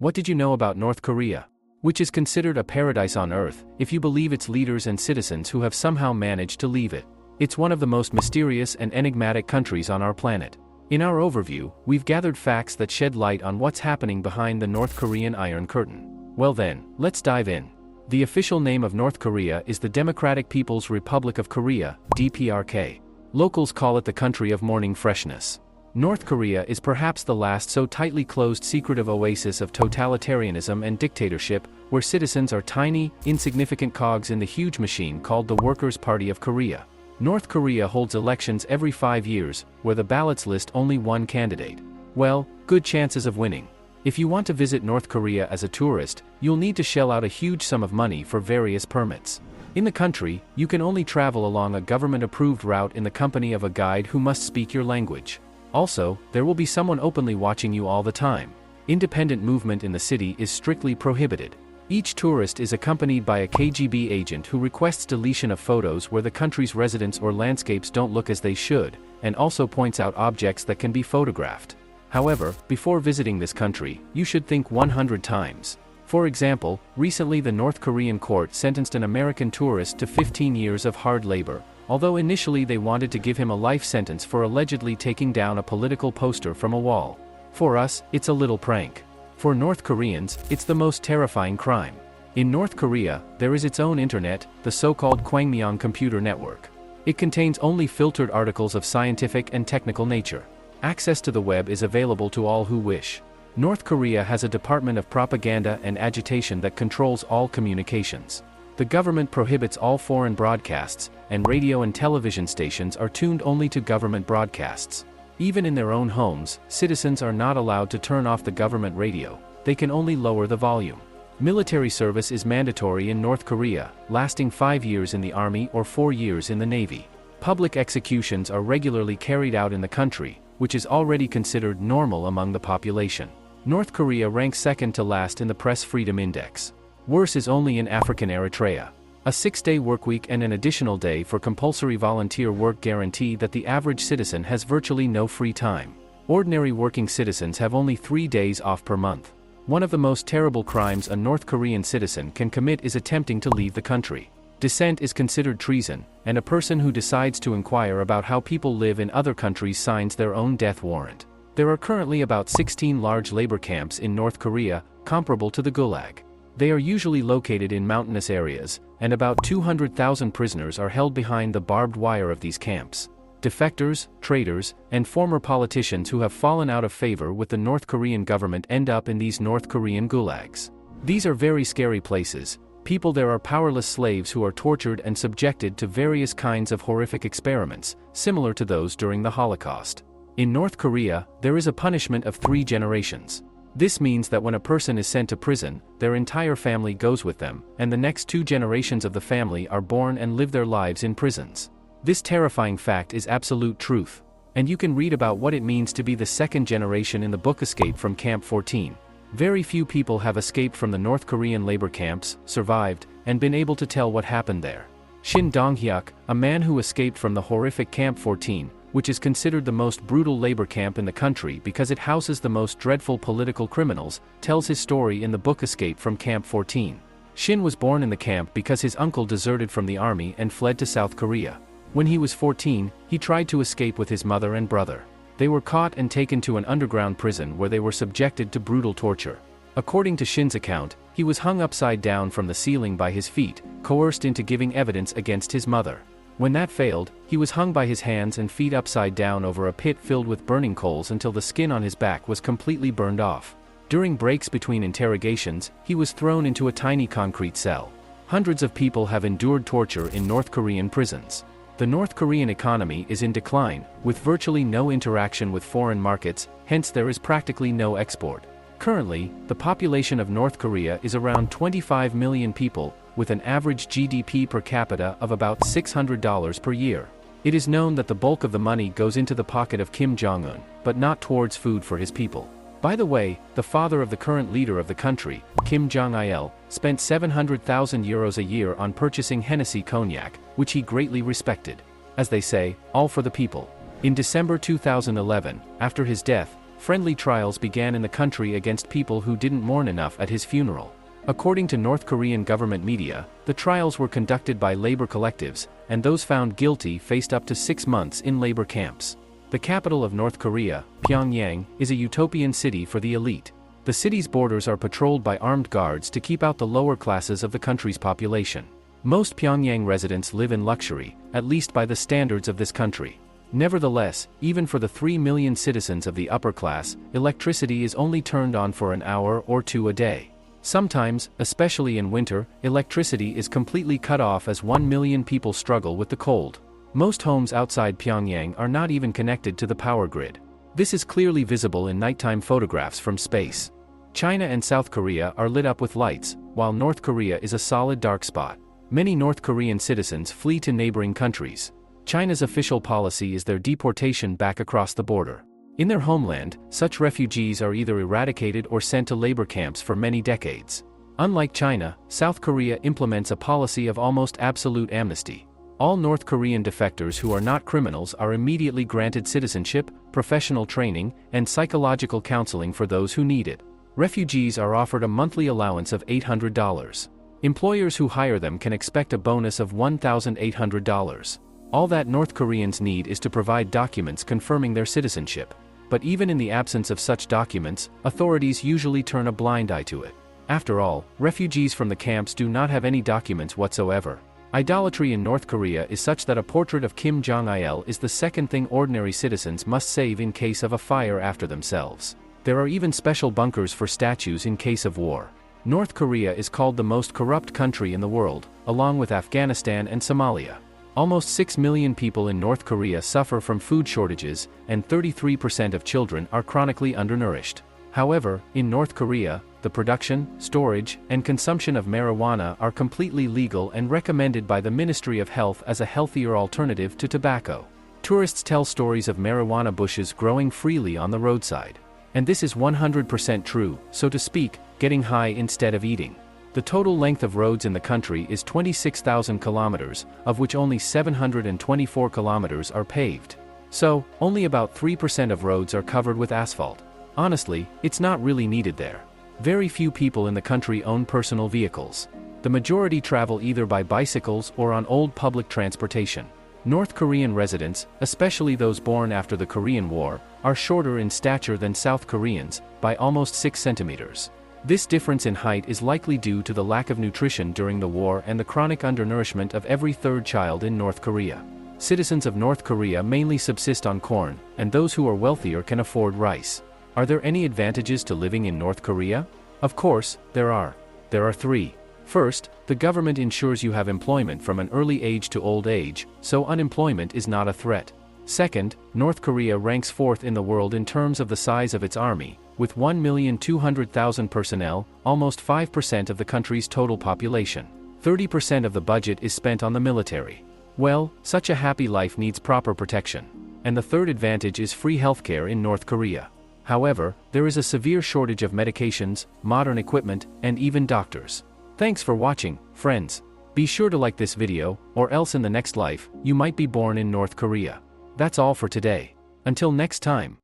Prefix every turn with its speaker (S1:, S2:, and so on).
S1: What did you know about North Korea? Which is considered a paradise on Earth, if you believe its leaders and citizens who have somehow managed to leave it. It's one of the most mysterious and enigmatic countries on our planet. In our overview, we've gathered facts that shed light on what's happening behind the North Korean Iron Curtain. Well then, let's dive in. The official name of North Korea is the Democratic People's Republic of Korea, DPRK. Locals call it the country of morning freshness. North Korea is perhaps the last so tightly closed secretive oasis of totalitarianism and dictatorship, where citizens are tiny, insignificant cogs in the huge machine called the Workers' Party of Korea. North Korea holds elections every 5 years, where the ballots list only one candidate. Well, good chances of winning. If you want to visit North Korea as a tourist, you'll need to shell out a huge sum of money for various permits. In the country, you can only travel along a government-approved route in the company of a guide who must speak your language. Also, there will be someone openly watching you all the time. Independent movement in the city is strictly prohibited. Each tourist is accompanied by a KGB agent who requests deletion of photos where the country's residents or landscapes don't look as they should, and also points out objects that can be photographed. However, before visiting this country, you should think 100 times. For example, recently the North Korean court sentenced an American tourist to 15 years of hard labor, although initially they wanted to give him a life sentence for allegedly taking down a political poster from a wall. For us, it's a little prank. For North Koreans, it's the most terrifying crime. In North Korea, there is its own internet, the so-called Pyongyang computer network. It contains only filtered articles of scientific and technical nature. Access to the web is available to all who wish. North Korea has a Department of Propaganda and Agitation that controls all communications. The government prohibits all foreign broadcasts, and radio and television stations are tuned only to government broadcasts. Even in their own homes, citizens are not allowed to turn off the government radio, they can only lower the volume. Military service is mandatory in North Korea, lasting 5 years in the army or 4 years in the navy. Public executions are regularly carried out in the country, which is already considered normal among the population. North Korea ranks second to last in the Press Freedom Index. Worse is only in African Eritrea. A 6-day workweek and an additional day for compulsory volunteer work guarantee that the average citizen has virtually no free time. Ordinary working citizens have only 3 days off per month. One of the most terrible crimes a North Korean citizen can commit is attempting to leave the country. Dissent is considered treason, and a person who decides to inquire about how people live in other countries signs their own death warrant. There are currently about 16 large labor camps in North Korea, comparable to the Gulag. They are usually located in mountainous areas, and about 200,000 prisoners are held behind the barbed wire of these camps. Defectors, traitors, and former politicians who have fallen out of favor with the North Korean government end up in these North Korean gulags. These are very scary places. People there are powerless slaves who are tortured and subjected to various kinds of horrific experiments, similar to those during the Holocaust. In North Korea, there is a punishment of 3 generations. This means that when a person is sent to prison, their entire family goes with them, and the next 2 generations of the family are born and live their lives in prisons. This terrifying fact is absolute truth. And you can read about what it means to be the second generation in the book Escape from Camp 14. Very few people have escaped from the North Korean labor camps, survived, and been able to tell what happened there. Shin Dong-hyuk, a man who escaped from the horrific Camp 14, which is considered the most brutal labor camp in the country because it houses the most dreadful political criminals, tells his story in the book Escape from Camp 14. Shin was born in the camp because his uncle deserted from the army and fled to South Korea. When he was 14, he tried to escape with his mother and brother. They were caught and taken to an underground prison where they were subjected to brutal torture. According to Shin's account, he was hung upside down from the ceiling by his feet, coerced into giving evidence against his mother. When that failed, he was hung by his hands and feet upside down over a pit filled with burning coals until the skin on his back was completely burned off. During breaks between interrogations, he was thrown into a tiny concrete cell. Hundreds of people have endured torture in North Korean prisons. The North Korean economy is in decline, with virtually no interaction with foreign markets, hence there is practically no export. Currently, the population of North Korea is around 25 million people, with an average GDP per capita of about $600 per year. It is known that the bulk of the money goes into the pocket of Kim Jong-un, but not towards food for his people. By the way, the father of the current leader of the country, Kim Jong-il, spent 700,000 euros a year on purchasing Hennessy cognac, which he greatly respected. As they say, all for the people. In December 2011, after his death, friendly trials began in the country against people who didn't mourn enough at his funeral. According to North Korean government media, the trials were conducted by labor collectives, and those found guilty faced up to 6 months in labor camps. The capital of North Korea, Pyongyang, is a utopian city for the elite. The city's borders are patrolled by armed guards to keep out the lower classes of the country's population. Most Pyongyang residents live in luxury, at least by the standards of this country. Nevertheless, even for the 3 million citizens of the upper class, electricity is only turned on for an hour or two a day. Sometimes, especially in winter, electricity is completely cut off as 1 million people struggle with the cold. Most homes outside Pyongyang are not even connected to the power grid. This is clearly visible in nighttime photographs from space. China and South Korea are lit up with lights, while North Korea is a solid dark spot. Many North Korean citizens flee to neighboring countries. China's official policy is their deportation back across the border. In their homeland, such refugees are either eradicated or sent to labor camps for many decades. Unlike China, South Korea implements a policy of almost absolute amnesty. All North Korean defectors who are not criminals are immediately granted citizenship, professional training, and psychological counseling for those who need it. Refugees are offered a monthly allowance of $800. Employers who hire them can expect a bonus of $1,800. All that North Koreans need is to provide documents confirming their citizenship. But even in the absence of such documents, authorities usually turn a blind eye to it. After all, refugees from the camps do not have any documents whatsoever. Idolatry in North Korea is such that a portrait of Kim Jong-il is the second thing ordinary citizens must save in case of a fire after themselves. There are even special bunkers for statues in case of war. North Korea is called the most corrupt country in the world, along with Afghanistan and Somalia. Almost 6 million people in North Korea suffer from food shortages, and 33% of children are chronically undernourished. However, in North Korea, the production, storage, and consumption of marijuana are completely legal and recommended by the Ministry of Health as a healthier alternative to tobacco. Tourists tell stories of marijuana bushes growing freely on the roadside. And this is 100% true, so to speak, getting high instead of eating. The total length of roads in the country is 26,000 kilometers, of which only 724 kilometers are paved. So, only about 3% of roads are covered with asphalt. Honestly, it's not really needed there. Very few people in the country own personal vehicles. The majority travel either by bicycles or on old public transportation. North Korean residents, especially those born after the Korean War, are shorter in stature than South Koreans, by almost 6 centimeters. This difference in height is likely due to the lack of nutrition during the war and the chronic undernourishment of every third child in North Korea. Citizens of North Korea mainly subsist on corn, and those who are wealthier can afford rice. Are there any advantages to living in North Korea? Of course, there are. There are 3. First, the government ensures you have employment from an early age to old age, so unemployment is not a threat. Second, North Korea ranks 4th in the world in terms of the size of its army, with 1,200,000 personnel, almost 5% of the country's total population. 30% of the budget is spent on the military. Well, such a happy life needs proper protection. And the third advantage is free healthcare in North Korea. However, there is a severe shortage of medications, modern equipment, and even doctors. Thanks for watching, friends. Be sure to like this video, or else in the next life, you might be born in North Korea. That's all for today. Until next time.